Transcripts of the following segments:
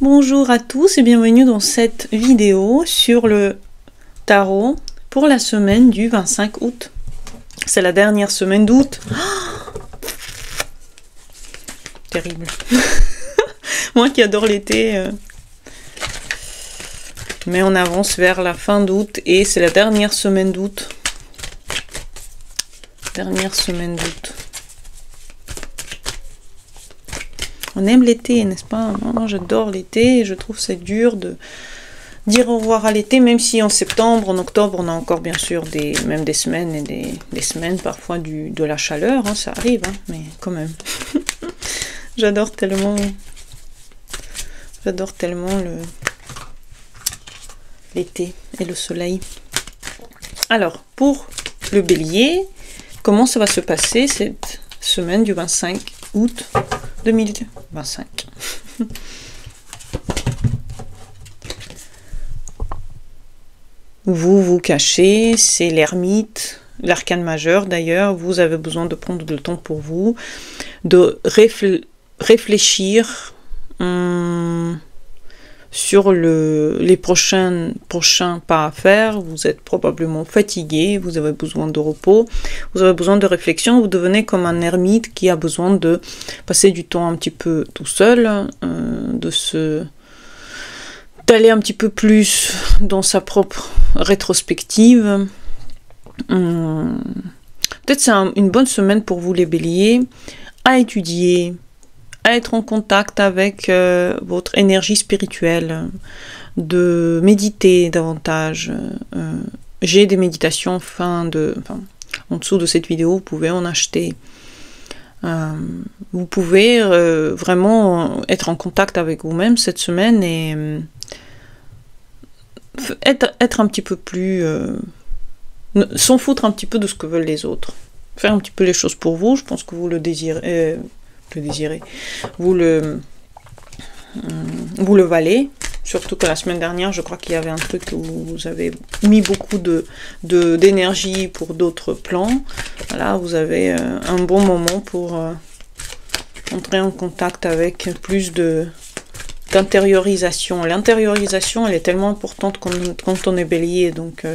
Bonjour à tous et bienvenue dans cette vidéo sur le tarot pour la semaine du 25 août. C'est la dernière semaine d'août. Oh, terrible. Moi qui adore l'été. Mais on avance vers la fin d'août et c'est la dernière semaine d'août. Dernière semaine d'août. On aime l'été, n'est-ce pas? Moi, j'adore l'été et je trouve c'est dur de dire au revoir à l'été, même si en septembre, en octobre, on a encore bien sûr même des semaines et des semaines parfois de la chaleur, hein, ça arrive, hein, mais quand même. J'adore tellement l'été et le soleil. Alors, pour le bélier, comment ça va se passer cette semaine du 25 août 2025? Vous vous cachez, c'est l'ermite, l'arcane majeur d'ailleurs. Vous avez besoin de prendre le temps pour vous, de réfléchir sur les prochains pas à faire. Vous êtes probablement fatigué, vous avez besoin de repos, vous avez besoin de réflexion, vous devenez comme un ermite qui a besoin de passer du temps un petit peu tout seul, d'aller un petit peu plus dans sa propre rétrospective. Peut-être c'est une bonne semaine pour vous les béliers, à étudier, à être en contact avec votre énergie spirituelle, de méditer davantage. J'ai des méditations en dessous de cette vidéo, vous pouvez en acheter. Vous pouvez vraiment être en contact avec vous-même cette semaine et être un petit peu plus... s'en foutre un petit peu de ce que veulent les autres. Faire un petit peu les choses pour vous, je pense que vous le désirez. Vous le valez, surtout que la semaine dernière je crois qu'il y avait un truc où vous avez mis beaucoup d'énergie pour d'autres plans. Voilà, vous avez un bon moment pour entrer en contact avec plus d'intériorisation. L'intériorisation, elle est tellement importante quand on est bélier, donc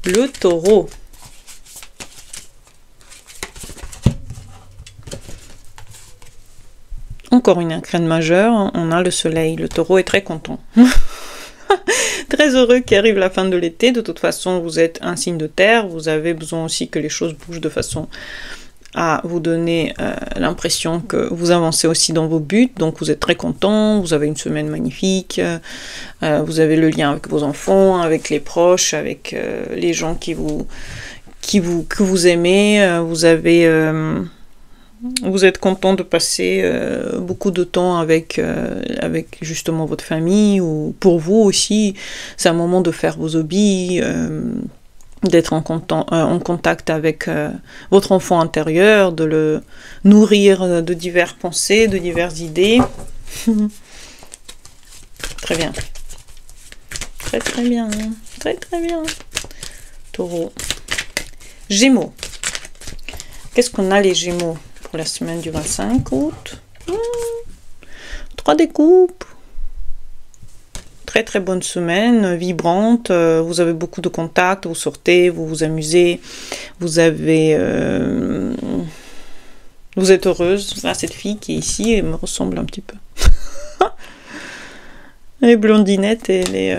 le taureau. Encore une arcane majeure, on a le soleil. Le taureau est très content. Très heureux qu'il arrive la fin de l'été. De toute façon, vous êtes un signe de terre. Vous avez besoin aussi que les choses bougent de façon à vous donner l'impression que vous avancez aussi dans vos buts. Donc vous êtes très content. Vous avez une semaine magnifique. Vous avez le lien avec vos enfants, avec les proches, avec les gens que vous aimez. Vous êtes content de passer beaucoup de temps avec justement votre famille, ou pour vous aussi, c'est un moment de faire vos hobbies, d'être en contact avec votre enfant intérieur, de le nourrir de diverses pensées, de diverses idées. Très bien. Très très bien. Très très bien. Taureau. Gémeaux. Qu'est-ce qu'on a les Gémeaux pour la semaine du 25 août? 3 des coupes. Très très bonne semaine, vibrante. Vous avez beaucoup de contacts, vous sortez, vous vous amusez. Vous êtes heureuse. Là, cette fille qui est ici, elle me ressemble un petit peu. Elle est blondinette et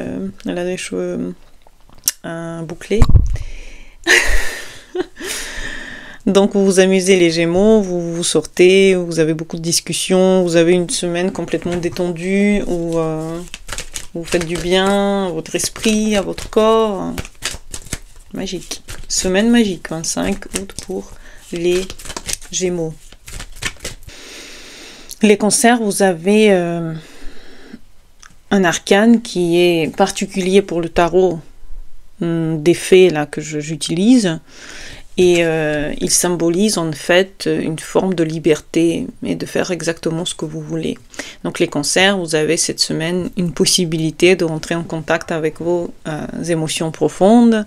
elle a des cheveux bouclés. Donc vous vous amusez les Gémeaux, vous sortez, vous avez beaucoup de discussions, vous avez une semaine complètement détendue où vous faites du bien à votre esprit, à votre corps. Magique. Semaine magique, 25 août pour les Gémeaux. Les Cancers, vous avez un arcane qui est particulier pour le tarot, des fées là que j'utilise. Et il symbolise en fait une forme de liberté et de faire exactement ce que vous voulez. Donc les cancers, vous avez cette semaine une possibilité de rentrer en contact avec vos émotions profondes,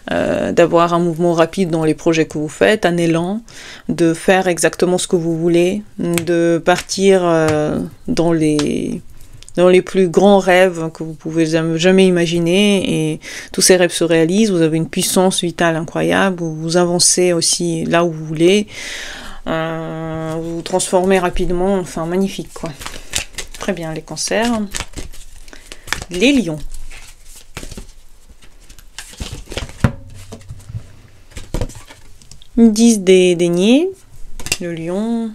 d'avoir un mouvement rapide dans les projets que vous faites, un élan, de faire exactement ce que vous voulez, de partir dans les plus grands rêves que vous pouvez jamais imaginer, et tous ces rêves se réalisent. Vous avez une puissance vitale incroyable, vous avancez aussi là où vous voulez, vous vous transformez rapidement, enfin magnifique quoi. Très bien les cancers. Les lions. Ils disent des deniers, le lion.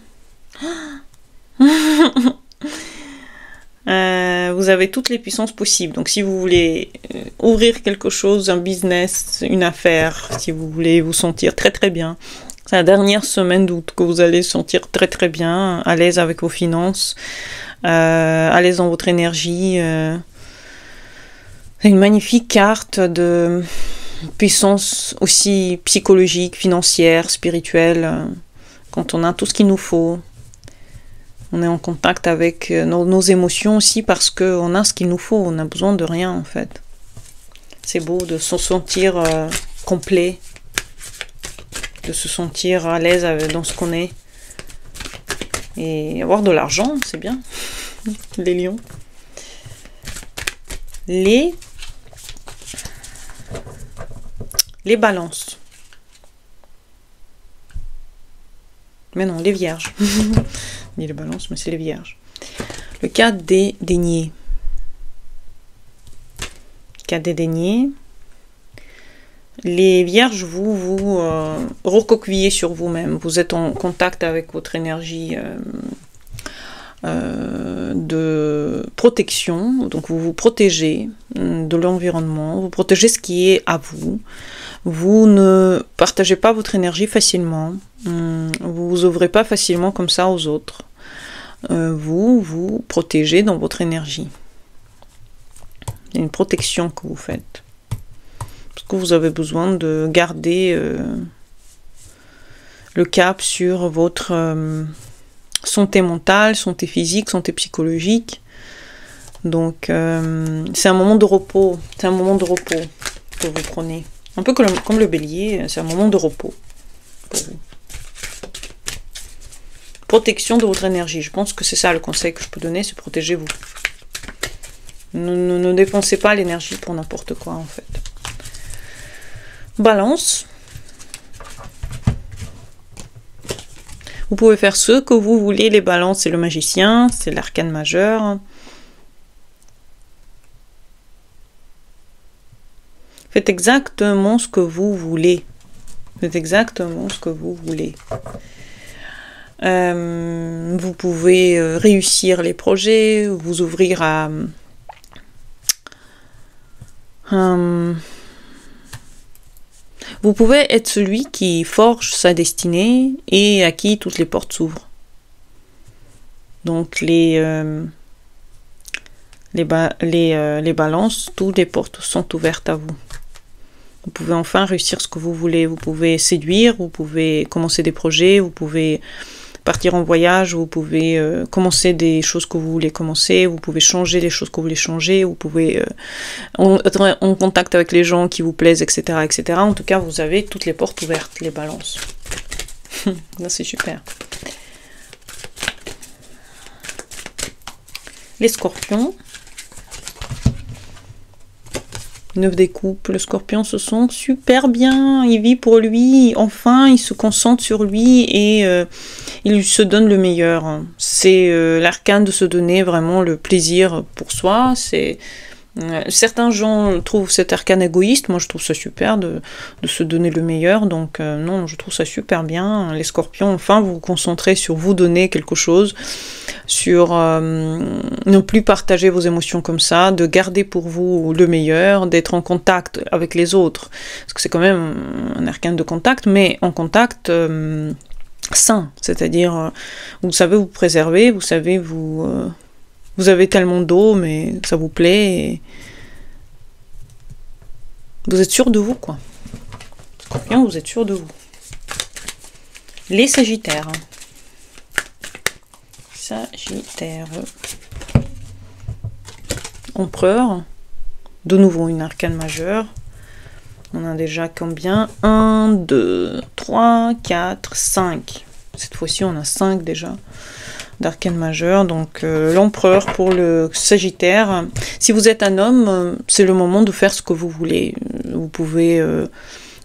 Vous avez toutes les puissances possibles. Donc si vous voulez ouvrir quelque chose, un business, une affaire, si vous voulez vous sentir très très bien, c'est la dernière semaine d'août que vous allez sentir très très bien, à l'aise avec vos finances, à l'aise dans votre énergie. C'est une magnifique carte de puissance aussi psychologique, financière, spirituelle, quand on a tout ce qu'il nous faut. On est en contact avec nos émotions aussi parce qu'on a ce qu'il nous faut, on n'a besoin de rien en fait. C'est beau de se sentir complet, de se sentir à l'aise dans ce qu'on est. Et avoir de l'argent, c'est bien. Les lions. Les balances. Mais non, les vierges. Ni les balances, mais c'est les vierges. Le cas des deniers. Cas des deniers. Les vierges, vous recoquillez sur vous-même. Vous êtes en contact avec votre énergie de protection. Donc vous vous protégez de l'environnement. Vous protégez ce qui est à vous. Vous ne partagez pas votre énergie facilement. Vous vous ouvrez pas facilement comme ça aux autres. Vous vous protégez dans votre énergie. Il y a une protection que vous faites. Parce que vous avez besoin de garder le cap sur votre santé mentale, santé physique, santé psychologique. Donc c'est un moment de repos. C'est un moment de repos que vous prenez. Un peu comme le bélier, c'est un moment de repos pour vous. Protection de votre énergie. Je pense que c'est ça le conseil que je peux donner, c'est protégez-vous. Ne dépensez pas l'énergie pour n'importe quoi en fait. Balance. Vous pouvez faire ce que vous voulez. Les balances, c'est le magicien, c'est l'arcane majeur. Faites exactement ce que vous voulez. Faites exactement ce que vous voulez. Vous pouvez réussir les projets, vous ouvrir à vous pouvez être celui qui forge sa destinée et à qui toutes les portes s'ouvrent. Donc les balances, toutes les portes sont ouvertes à vous. Vous pouvez enfin réussir ce que vous voulez. Vous pouvez séduire, vous pouvez commencer des projets, vous pouvez partir en voyage, vous pouvez commencer des choses que vous voulez commencer, vous pouvez changer les choses que vous voulez changer, vous pouvez être en contact avec les gens qui vous plaisent, etc., etc. En tout cas, vous avez toutes les portes ouvertes, les balances. Là, c'est super. Les scorpions. 9 des coupes, le scorpion se sent super bien, il vit pour lui, enfin il se concentre sur lui et il se donne le meilleur. C'est l'arcane de se donner vraiment le plaisir pour soi. C'est certains gens trouvent cet arcane égoïste, moi je trouve ça super de se donner le meilleur, donc non, je trouve ça super bien. Les scorpions, enfin vous vous concentrez sur vous donner quelque chose, sur ne plus partager vos émotions comme ça, de garder pour vous le meilleur, d'être en contact avec les autres, parce que c'est quand même un arcane de contact, mais en contact sain, c'est-à-dire vous savez vous préserver, vous savez vous avez tellement d'eau, mais ça vous plaît. Et vous êtes sûr de vous, quoi. Scorpion, vous êtes sûr de vous. Les Sagittaires. Sagittaire. Empereur. De nouveau une arcane majeure. On a déjà combien? 1, 2, 3, 4, 5. Cette fois-ci, on a 5 déjà d'arcane majeure. Donc, l'empereur pour le Sagittaire. Si vous êtes un homme, c'est le moment de faire ce que vous voulez. Vous pouvez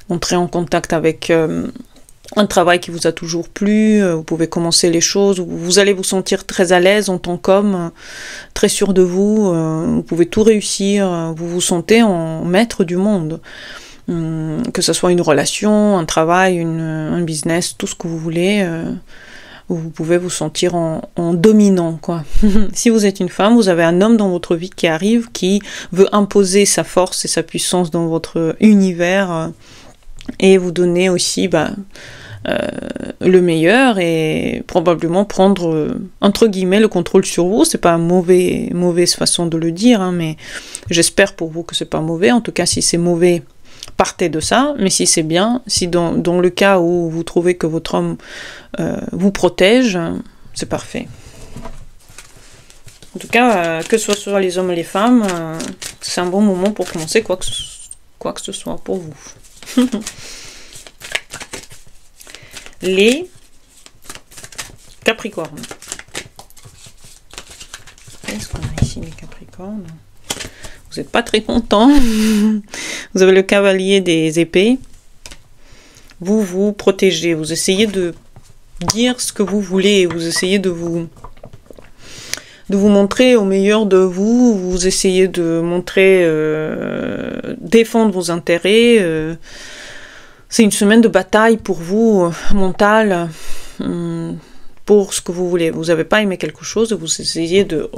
entrer en contact avec un travail qui vous a toujours plu. Vous pouvez commencer les choses. Vous allez vous sentir très à l'aise en tant qu'homme, très sûr de vous. Vous pouvez tout réussir. Vous vous sentez en maître du monde. Que ce soit une relation, un travail, un business, tout ce que vous voulez, vous pouvez vous sentir en dominant, quoi. Si vous êtes une femme, vous avez un homme dans votre vie qui arrive, qui veut imposer sa force et sa puissance dans votre univers et vous donner aussi le meilleur et probablement prendre entre guillemets le contrôle sur vous. C'est pas une mauvaise façon de le dire, hein, mais j'espère pour vous que c'est pas mauvais. En tout cas, si c'est mauvais, partez de ça, mais si c'est bien, si dans le cas où vous trouvez que votre homme vous protège, c'est parfait. En tout cas, que ce soit les hommes et les femmes, c'est un bon moment pour commencer quoi que ce soit pour vous. Les Capricornes. Qu'est-ce qu'on a ici, les Capricornes? Vous n'êtes pas très content. Vous avez le cavalier des épées. Vous vous protégez. Vous essayez de dire ce que vous voulez. Vous essayez de vous montrer au meilleur de vous. Vous essayez de montrer, défendre vos intérêts. C'est une semaine de bataille pour vous, mentale. Pour ce que vous voulez. Vous n'avez pas aimé quelque chose, vous essayez de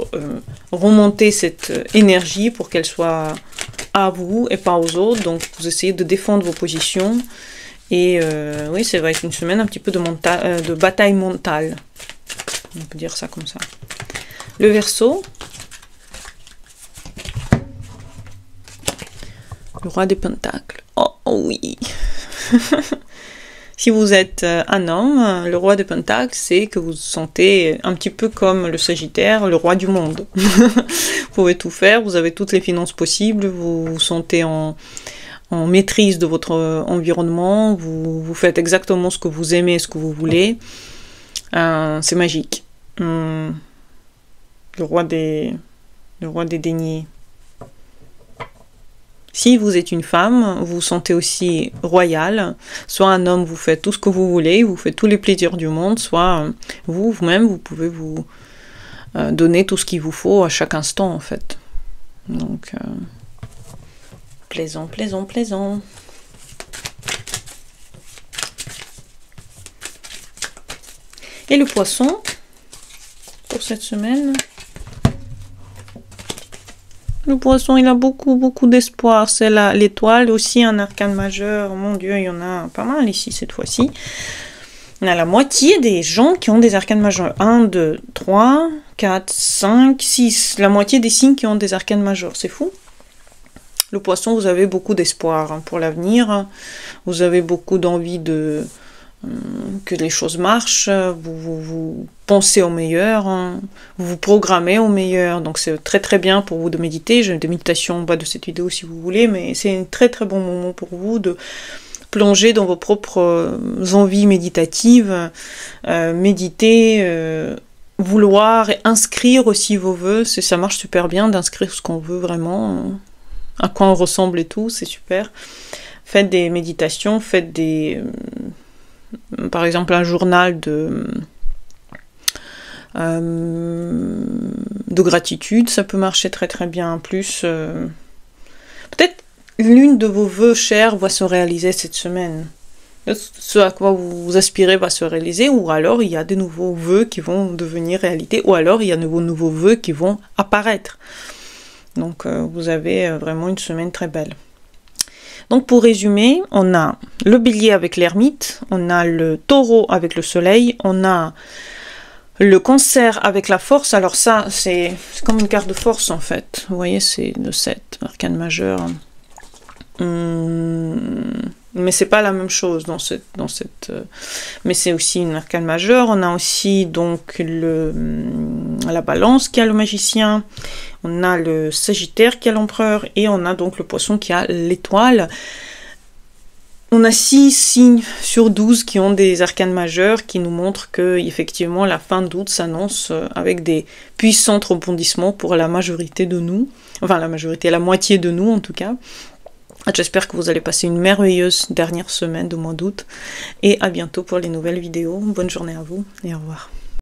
remonter cette énergie pour qu'elle soit à vous et pas aux autres. Donc vous essayez de défendre vos positions. Et oui, ça va être une semaine un petit peu de bataille mentale. On peut dire ça comme ça. Le Verseau. Le roi des pentacles. Oh oui. Si vous êtes un homme, le roi des pentacles, c'est que vous vous sentez un petit peu comme le Sagittaire, le roi du monde. Vous pouvez tout faire, vous avez toutes les finances possibles, vous vous sentez en maîtrise de votre environnement, vous faites exactement ce que vous aimez, ce que vous voulez. C'est magique. Le roi des deniers. Si vous êtes une femme, vous vous sentez aussi royale. Soit un homme, vous faites tout ce que vous voulez, vous faites tous les plaisirs du monde, soit vous-même, vous pouvez vous donner tout ce qu'il vous faut à chaque instant, en fait. Donc, plaisant, plaisant, plaisant. Et le Poisson, pour cette semaine. Le Poisson, il a beaucoup, beaucoup d'espoir. C'est l'étoile, aussi un arcane majeur. Mon Dieu, il y en a pas mal ici, cette fois-ci. On a la moitié des gens qui ont des arcanes majeurs. 1, 2, 3, 4, 5, 6. La moitié des signes qui ont des arcanes majeurs. C'est fou. Le Poisson, vous avez beaucoup d'espoir pour l'avenir. Vous avez beaucoup d'envie que les choses marchent, vous pensez au meilleur, vous vous programmez au meilleur, donc c'est très très bien pour vous de méditer. J'ai des méditations en bas de cette vidéo si vous voulez, mais c'est un très très bon moment pour vous de plonger dans vos propres envies méditatives, méditer, vouloir et inscrire aussi vos vœux. Ça marche super bien d'inscrire ce qu'on veut vraiment, à quoi on ressemble et tout, c'est super. Faites des méditations, faites par exemple un journal de gratitude, ça peut marcher très très bien. En plus, peut-être l'une de vos vœux chers va se réaliser cette semaine. Ce à quoi vous aspirez va se réaliser, ou alors il y a de nouveaux vœux qui vont devenir réalité, ou alors il y a de nouveaux vœux qui vont apparaître. Donc vous avez vraiment une semaine très belle. Donc pour résumer, on a le Bélier avec l'Ermite, on a le Taureau avec le Soleil, on a le Cancer avec la Force. Alors ça, c'est comme une carte de force en fait. Vous voyez, c'est le 7, arcane majeur. Mais c'est pas la même chose mais c'est aussi une arcane majeure. On a aussi donc la balance qui a le magicien, on a le sagittaire qui a l'empereur, et on a donc le poisson qui a l'étoile. On a 6 signes sur 12 qui ont des arcanes majeures qui nous montrent que effectivement la fin d'août s'annonce avec des puissants rebondissements pour la majorité de nous. Enfin la moitié de nous en tout cas. J'espère que vous allez passer une merveilleuse dernière semaine de mois d'août. Et à bientôt pour les nouvelles vidéos. Bonne journée à vous et au revoir.